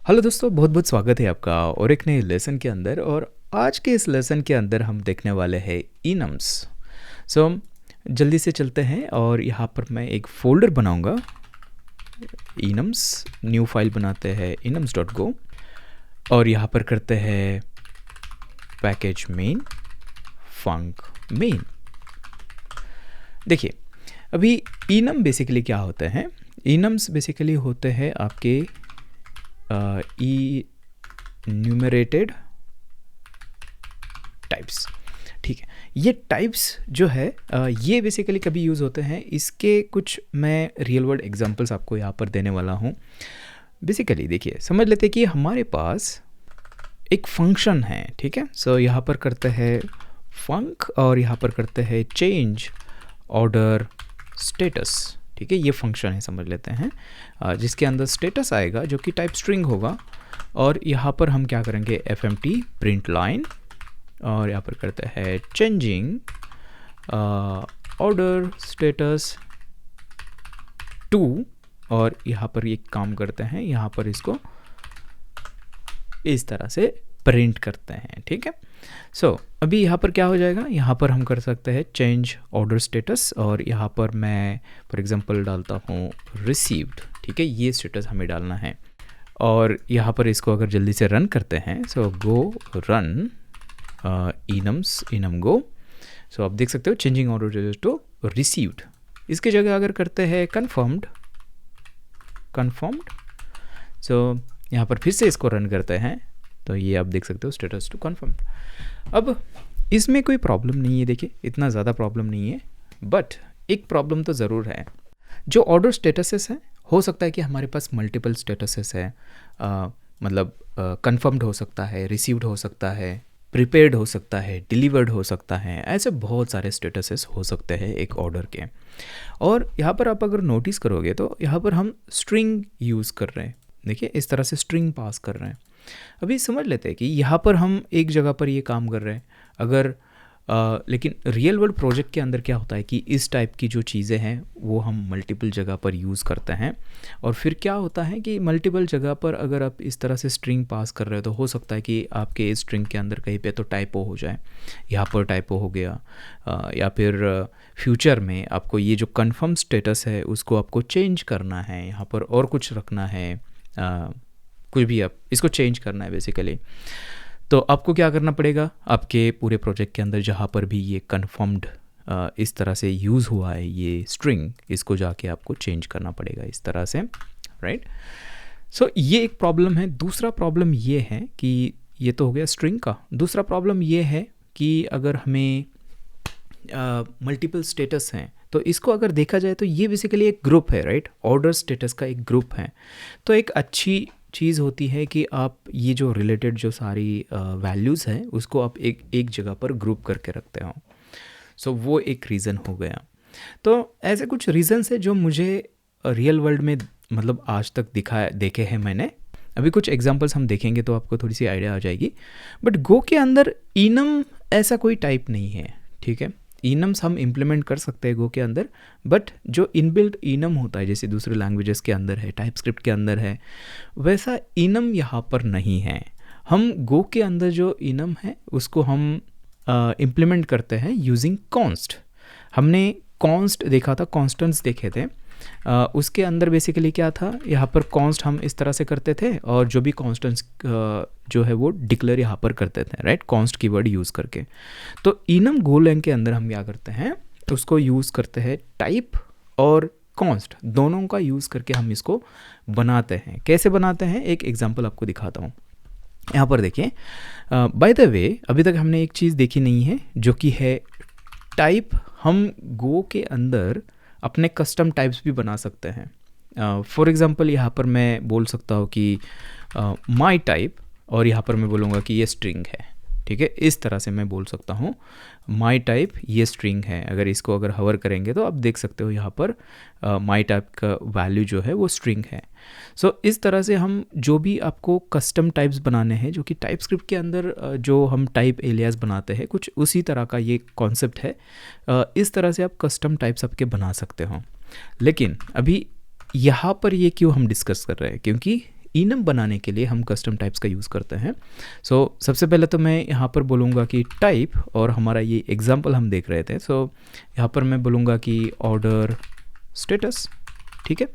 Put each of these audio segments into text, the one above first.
Hello दोस्तों, बहुत बहुत स्वागत है आपका और एक नए लेसन के अंदर। और आज के इस लेसन के अंदर हम देखने वाले हैं इनम्स। सो जल्दी से चलते हैं और यहाँ पर मैं एक फ़ोल्डर बनाऊंगा, इनम्स। न्यू फाइल बनाते हैं enums.go और यहाँ पर करते हैं पैकेज मेन फंक मेन। देखिए, अभी इनम बेसिकली क्या होते हैं? इनम्स बेसिकली होते हैं आपके न्यूमरेटेड टाइप्स। ठीक है, ये टाइप्स जो है ये बेसिकली कभी यूज़ होते हैं। इसके कुछ मैं रियल वर्ल्ड एग्जांपल्स आपको यहाँ पर देने वाला हूँ। बेसिकली देखिए, समझ लेते हैं कि हमारे पास एक फंक्शन है। ठीक है, सो यहाँ पर करते हैं फंक और यहाँ पर करते हैं चेंज ऑर्डर स्टेटस। ठीक है, ये फंक्शन है, समझ लेते हैं, जिसके अंदर स्टेटस आएगा जो कि टाइप स्ट्रिंग होगा। और यहाँ पर हम क्या करेंगे, fmt प्रिंट लाइन और यहाँ पर करते हैं चेंजिंग ऑर्डर स्टेटस टू। और यहाँ पर एक काम करते हैं, यहाँ पर इसको इस तरह से प्रिंट करते हैं। ठीक है, सो अभी यहाँ पर क्या हो जाएगा, यहाँ पर हम कर सकते हैं चेंज ऑर्डर स्टेटस और यहाँ पर मैं फॉर एग्जांपल डालता हूँ रिसीव्ड। ठीक है, ये स्टेटस हमें डालना है। और यहाँ पर इसको अगर जल्दी से रन करते हैं, सो गो रन इनम्स इनम गो। सो आप देख सकते हो changing order status to received. इसकी जगह अगर करते हैं कन्फर्म्ड, सो यहाँ पर फिर से इसको रन करते हैं तो ये आप देख सकते हो स्टेटस टू कन्फर्म्ड। अब इसमें कोई प्रॉब्लम नहीं है, देखिए इतना ज़्यादा प्रॉब्लम नहीं है, बट एक प्रॉब्लम तो ज़रूर है। जो ऑर्डर स्टेटसेस हैं, हो सकता है कि हमारे पास मल्टीपल स्टेटसेस है, मतलब कन्फर्म्ड हो सकता है, रिसीव्ड हो सकता है, प्रिपेयर्ड हो सकता है, डिलीवर्ड हो सकता है। ऐसे बहुत सारे स्टेटसेस हो सकते हैं एक ऑर्डर के। और यहाँ पर आप अगर नोटिस करोगे तो यहाँ पर हम स्ट्रिंग यूज़ कर रहे हैं। देखिए, इस तरह से स्ट्रिंग पास कर रहे हैं। अभी समझ लेते हैं कि यहाँ पर हम एक जगह पर ये काम कर रहे हैं, अगर लेकिन रियल वर्ल्ड प्रोजेक्ट के अंदर क्या होता है कि इस टाइप की जो चीज़ें हैं वो हम मल्टीपल जगह पर यूज़ करते हैं। और फिर क्या होता है कि मल्टीपल जगह पर अगर आप इस तरह से स्ट्रिंग पास कर रहे हो तो हो सकता है कि आपके इस स्ट्रिंग के अंदर कहीं पे तो टाइपो हो जाए, यहाँ पर टाइपो हो गया, या फिर फ्यूचर में आपको ये जो कन्फर्म स्टेटस है उसको आपको चेंज करना है, यहाँ पर और कुछ रखना है, कुछ भी आप इसको चेंज करना है बेसिकली। तो आपको क्या करना पड़ेगा, आपके पूरे प्रोजेक्ट के अंदर जहाँ पर भी ये कन्फर्म्ड इस तरह से यूज़ हुआ है ये स्ट्रिंग, इसको जाके आपको चेंज करना पड़ेगा इस तरह से, राइट। सो ये एक प्रॉब्लम है। दूसरा प्रॉब्लम ये है कि ये तो हो गया स्ट्रिंग का। दूसरा प्रॉब्लम ये है कि अगर हमें मल्टीपल स्टेटस हैं तो इसको अगर देखा जाए तो ये बेसिकली एक ग्रुप है, राइट। ऑर्डर स्टेटस का एक ग्रुप है। तो एक अच्छी चीज़ होती है कि आप ये जो रिलेटेड जो सारी वैल्यूज़ हैं उसको आप एक जगह पर ग्रुप करके रखते हो। सो वो एक रीज़न हो गया। तो ऐसे कुछ रीज़न्स है जो मुझे रियल वर्ल्ड में मतलब आज तक देखे हैं मैंने। अभी कुछ एग्जांपल्स हम देखेंगे तो आपको थोड़ी सी आइडिया आ जाएगी। बट गो के अंदर इनम ऐसा कोई टाइप नहीं है, ठीक है। इनम्स हम इम्प्लीमेंट कर सकते हैं गो के अंदर, बट जो इनबिल्ट इनम होता है जैसे दूसरे लैंग्वेजेस के अंदर है, टाइपस्क्रिप्ट के अंदर है, वैसा इनम यहाँ पर नहीं है। हम गो के अंदर जो इनम है उसको हम इम्प्लीमेंट करते हैं यूजिंग कॉन्स्ट। हमने कॉन्स्ट देखा था, कॉन्स्टेंट्स देखे थे। उसके अंदर बेसिकली क्या था, यहाँ पर कॉन्स्ट हम इस तरह से करते थे और जो भी कॉन्स्टेंट्स जो है वो डिक्लेयर यहाँ पर करते थे, राइट, कॉन्स्ट कीवर्ड यूज़ करके। तो इनम गोलैंग के अंदर हम क्या करते हैं, उसको यूज़ करते हैं टाइप और कॉन्स्ट दोनों का यूज़ करके हम इसको बनाते हैं। कैसे बनाते हैं, एक एग्जांपल आपको दिखाता हूँ। यहाँ पर देखिए, बाय द वे अभी तक हमने एक चीज़ देखी नहीं है जो कि है टाइप। हम गो के अंदर अपने कस्टम टाइप्स भी बना सकते हैं। फॉर एग्जांपल यहाँ पर मैं बोल सकता हूँ कि माई टाइप और यहाँ पर मैं बोलूँगा कि ये स्ट्रिंग है, ठीक है। इस तरह से मैं बोल सकता हूँ माई टाइप ये स्ट्रिंग है। अगर इसको अगर हवर करेंगे तो आप देख सकते हो यहाँ पर माई टाइप का वैल्यू जो है वो स्ट्रिंग है। सो इस तरह से हम जो भी आपको कस्टम टाइप्स बनाने हैं, जो कि टाइपस्क्रिप्ट के अंदर जो हम टाइप एलियास बनाते हैं, कुछ उसी तरह का ये कॉन्सेप्ट है। इस तरह से आप कस्टम टाइप्स आपके बना सकते हो। लेकिन अभी यहाँ पर ये क्यों हम डिस्कस कर रहे हैं, क्योंकि इनम बनाने के लिए हम कस्टम टाइप्स का यूज़ करते हैं। सो सबसे पहले तो मैं यहाँ पर बोलूँगा कि टाइप, और हमारा ये एग्जांपल हम देख रहे थे, सो यहाँ पर मैं बोलूँगा कि ऑर्डर स्टेटस, ठीक है,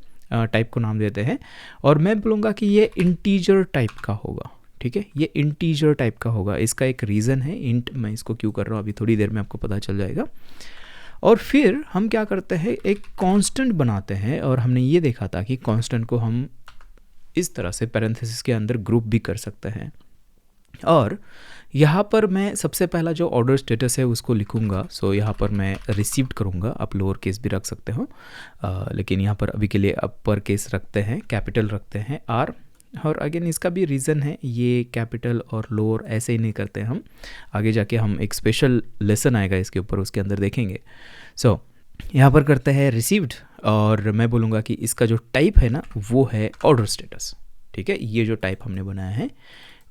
टाइप को नाम देते हैं, और मैं बोलूँगा कि ये इंटीजर टाइप का होगा, ठीक है, ये इंटीजर टाइप का होगा। इसका एक रीज़न है, इंट मैं इसको क्यों कर रहा हूँ अभी थोड़ी देर में आपको पता चल जाएगा। और फिर हम क्या करते हैं, एक कांस्टेंट बनाते हैं, और हमने ये देखा था कि कांस्टेंट को हम इस तरह से पैरेंथेसिस के अंदर ग्रुप भी कर सकते हैं। और यहाँ पर मैं सबसे पहला जो ऑर्डर स्टेटस है उसको लिखूँगा। सो यहाँ पर मैं रिसीव्ड करूँगा, आप लोअर केस भी रख सकते हो, लेकिन यहाँ पर अभी के लिए अपर केस रखते हैं, कैपिटल रखते हैं आर। और अगेन इसका भी रीज़न है, ये कैपिटल और लोअर ऐसे ही नहीं करते हम, आगे जाके हम एक स्पेशल लेसन आएगा इसके ऊपर, उसके अंदर देखेंगे। सो यहाँ पर करते हैं रिसीव्ड, और मैं बोलूँगा कि इसका जो टाइप है ना वो है ऑर्डर स्टेटस, ठीक है। ये जो टाइप हमने बनाया है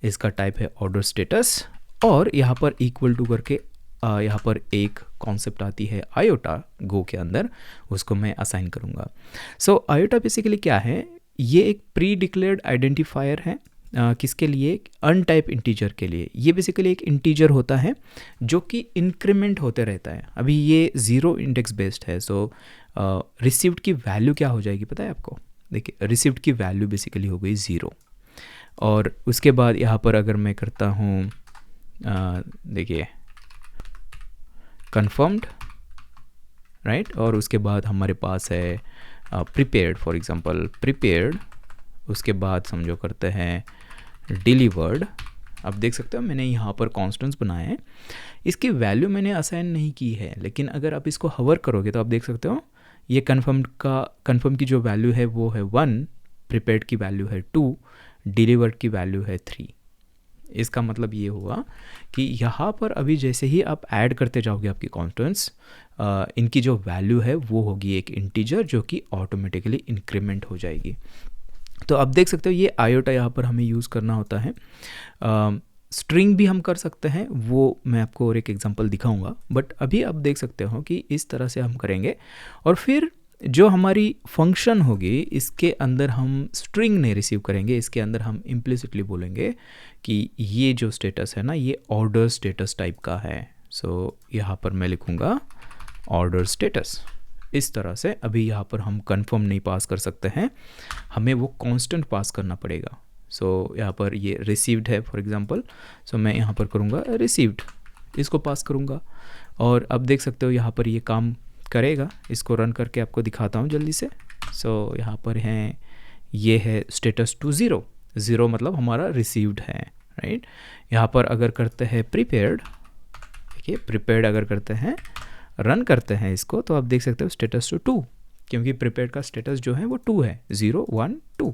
इसका टाइप है ऑर्डर स्टेटस, और यहाँ पर इक्वल टू करके यहाँ पर एक कॉन्सेप्ट आती है आयोटा गो के अंदर, उसको मैं असाइन करूँगा। सो आयोटा बेसिकली क्या है, ये एक प्री डिक्लेयर्ड आइडेंटिफायर है, किसके लिए, अनटाइप इंटीजर के लिए। ये बेसिकली एक इंटीजर होता है जो कि इंक्रीमेंट होते रहता है। अभी ये 0 इंडेक्स बेस्ड है, सो रिसीव्ड की वैल्यू क्या हो जाएगी पता है आपको, देखिए रिसीव्ड की वैल्यू बेसिकली हो गई 0, और उसके बाद यहाँ पर अगर मैं करता हूँ देखिए कन्फर्म्ड, राइट, और उसके बाद हमारे पास है प्रिपेयर्ड, फॉर एग्जांपल प्रिपेयर्ड, उसके बाद समझो करते हैं डिलीवर्ड। आप देख सकते हो मैंने यहाँ पर कॉन्स्टेंट्स बनाए हैं, इसकी वैल्यू मैंने असाइन नहीं की है, लेकिन अगर आप इसको हवर करोगे तो आप देख सकते हो ये कन्फर्म की जो वैल्यू है वो है 1, प्रिपेयर्ड की वैल्यू है 2, डिलीवर्ड की वैल्यू है 3। इसका मतलब ये हुआ कि यहाँ पर अभी जैसे ही आप ऐड करते जाओगे आपकी कॉन्स्टेंट्स, इनकी जो वैल्यू है वो होगी एक इंटीजर जो कि ऑटोमेटिकली इंक्रीमेंट हो जाएगी। तो आप देख सकते हो ये आयोटा यहाँ पर हमें यूज़ करना होता है। स्ट्रिंग भी हम कर सकते हैं, वो मैं आपको और एक एग्जांपल दिखाऊंगा, बट अभी आप देख सकते हो कि इस तरह से हम करेंगे। और फिर जो हमारी फंक्शन होगी इसके अंदर हम स्ट्रिंग नहीं रिसीव करेंगे, इसके अंदर हम इम्प्लिसिटली बोलेंगे कि ये जो स्टेटस है ना ये ऑर्डर स्टेटस टाइप का है। सो यहाँ पर मैं लिखूँगा ऑर्डर स्टेटस, इस तरह से। अभी यहाँ पर हम कंफर्म नहीं पास कर सकते हैं, हमें वो कांस्टेंट पास करना पड़ेगा। सो यहाँ पर ये रिसीव्ड है फॉर एग्जांपल, सो मैं यहाँ पर करूँगा रिसीव्ड, इसको पास करूँगा, और अब देख सकते हो यहाँ पर ये काम करेगा। इसको रन करके आपको दिखाता हूँ जल्दी से। सो यहाँ पर हैं, ये है स्टेटस टू 0, 0 मतलब हमारा रिसीव्ड है, राइट। यहाँ पर अगर करते हैं प्रिपेयर्ड, देखिए प्रिपेयर्ड अगर करते हैं, रन करते हैं इसको, तो आप देख सकते हो स्टेटस टू 2, क्योंकि प्रिपेयर्ड का स्टेटस जो है वो 2 है, 0 1 2,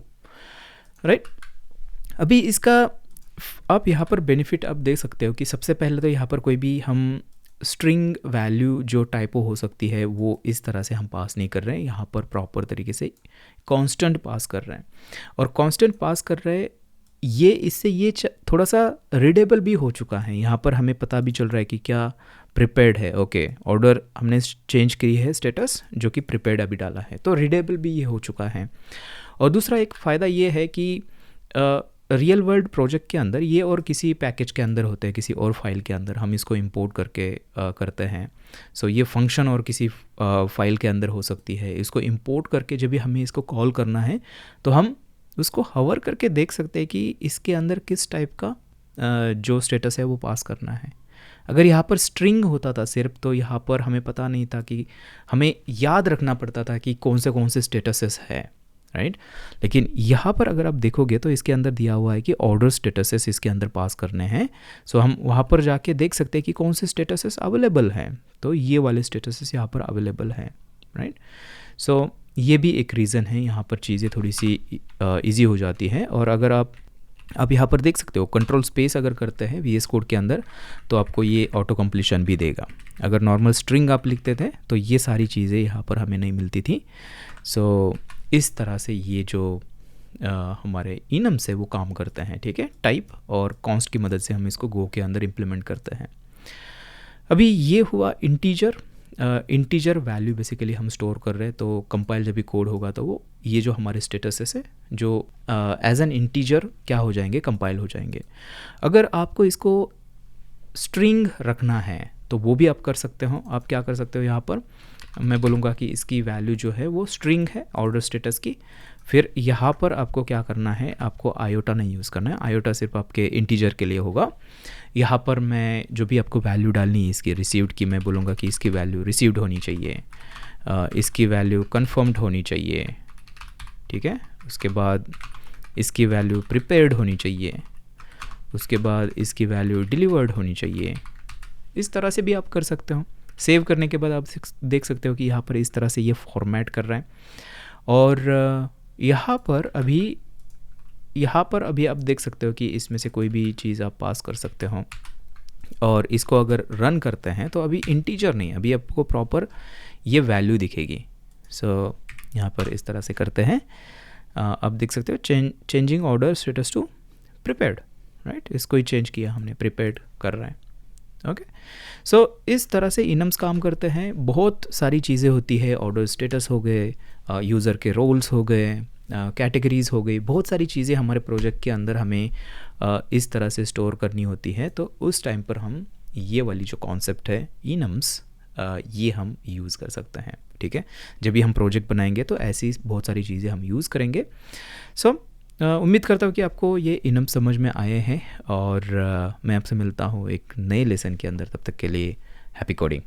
राइट। अभी इसका आप यहाँ पर बेनिफिट आप देख सकते हो कि सबसे पहले तो यहाँ पर कोई भी हम स्ट्रिंग वैल्यू जो टाइपो हो सकती है वो इस तरह से हम पास नहीं कर रहे हैं, यहाँ पर प्रॉपर तरीके से कांस्टेंट पास कर रहे हैं। और कांस्टेंट पास कर रहे हैं ये, इससे ये थोड़ा सा रीडेबल भी हो चुका है। यहाँ पर हमें पता भी चल रहा है कि क्या प्रिपेयर्ड है, ओके, ऑर्डर हमने चेंज की है स्टेटस जो कि प्रिपेयर्ड अभी डाला है, तो रीडेबल भी ये हो चुका है। और दूसरा एक फ़ायदा ये है कि रियल वर्ल्ड प्रोजेक्ट के अंदर ये और किसी पैकेज के अंदर होते हैं, किसी और फाइल के अंदर हम इसको इंपोर्ट करके करते हैं। सो ये फंक्शन और किसी फाइल के अंदर हो सकती है, इसको इंपोर्ट करके जब भी हमें इसको कॉल करना है तो हम उसको हवर करके देख सकते हैं कि इसके अंदर किस टाइप का जो स्टेटस है वो पास करना है। अगर यहाँ पर स्ट्रिंग होता था सिर्फ, तो यहाँ पर हमें पता नहीं था कि हमें याद रखना पड़ता था कि कौन से स्टेटसेस है, राइट। लेकिन यहाँ पर अगर आप देखोगे तो इसके अंदर दिया हुआ है कि ऑर्डर स्टेटसेस इसके अंदर पास करने हैं। सो हम वहाँ पर जाके देख सकते हैं कि कौन से स्टेटसेस अवेलेबल हैं, तो ये वाले स्टेटसेस यहाँ पर अवेलेबल हैं, राइट। सो ये भी एक रीज़न है, यहाँ पर चीज़ें थोड़ी सी ईजी हो जाती हैं। और अगर आप यहाँ पर देख सकते हो कंट्रोल स्पेस अगर करते हैं VS कोड के अंदर तो आपको ये ऑटो कंप्लीशन भी देगा। अगर नॉर्मल स्ट्रिंग आप लिखते थे तो ये सारी चीज़ें यहाँ पर हमें नहीं मिलती थी। सो इस तरह से ये जो हमारे इनम से वो काम करते हैं, ठीक है। टाइप और कॉन्स्ट की मदद से हम इसको गो के अंदर इम्प्लीमेंट करते हैं। अभी ये हुआ इंटीजर। इंटीजर वैल्यू बेसिकली हम स्टोर कर रहे हैं, तो कंपाइल जब भी कोड होगा तो वो ये जो हमारे स्टेटसेस है जो एज एन इंटीजर क्या हो जाएंगे, कंपाइल हो जाएंगे। अगर आपको इसको स्ट्रिंग रखना है तो वो भी आप कर सकते हो। आप क्या कर सकते हो, यहाँ पर मैं बोलूँगा कि इसकी वैल्यू जो है वो स्ट्रिंग है ऑर्डर स्टेटस की। फिर यहाँ पर आपको क्या करना है, आपको आयोटा नहीं यूज़ करना है, आयोटा सिर्फ आपके इंटीजर के लिए होगा। यहाँ पर मैं जो भी आपको वैल्यू डालनी है इसकी रिसीव्ड की, मैं बोलूँगा कि इसकी वैल्यू रिसीव्ड होनी चाहिए, इसकी वैल्यू कन्फर्म्ड होनी चाहिए, ठीक है। उसके बाद इसकी वैल्यू प्रिपेयर्ड होनी चाहिए, उसके बाद इसकी वैल्यू डिलीवर्ड होनी चाहिए। इस तरह से भी आप कर सकते हो। सेव करने के बाद आप देख सकते हो कि यहाँ पर इस तरह से ये फॉर्मेट कर रहा है। और यहाँ पर अभी आप देख सकते हो कि इसमें से कोई भी चीज़ आप पास कर सकते हो। और इसको अगर रन करते हैं तो अभी इंटीजर नहीं, अभी आपको प्रॉपर ये वैल्यू दिखेगी। सो यहाँ पर इस तरह से करते हैं, आप देख सकते हो changing order status to prepared, right. इसको ही चेंज किया हमने, प्रिपेयर्ड कर रहा है, ओके। सो इस तरह से इनम्स काम करते हैं। बहुत सारी चीज़ें होती है, ऑर्डर स्टेटस हो गए, यूज़र के रोल्स हो गए, कैटेगरीज़ हो गई, बहुत सारी चीज़ें हमारे प्रोजेक्ट के अंदर हमें इस तरह से स्टोर करनी होती है। तो उस टाइम पर हम ये वाली जो कॉन्सेप्ट है इनम्स, ये हम यूज़ कर सकते हैं, ठीक है। जब भी हम प्रोजेक्ट बनाएंगे तो ऐसी बहुत सारी चीज़ें हम यूज़ करेंगे। सो उम्मीद करता हूँ कि आपको ये इनम्स समझ में आए हैं, और मैं आपसे मिलता हूँ एक नए लेसन के अंदर। तब तक के लिए हैप्पी कोडिंग।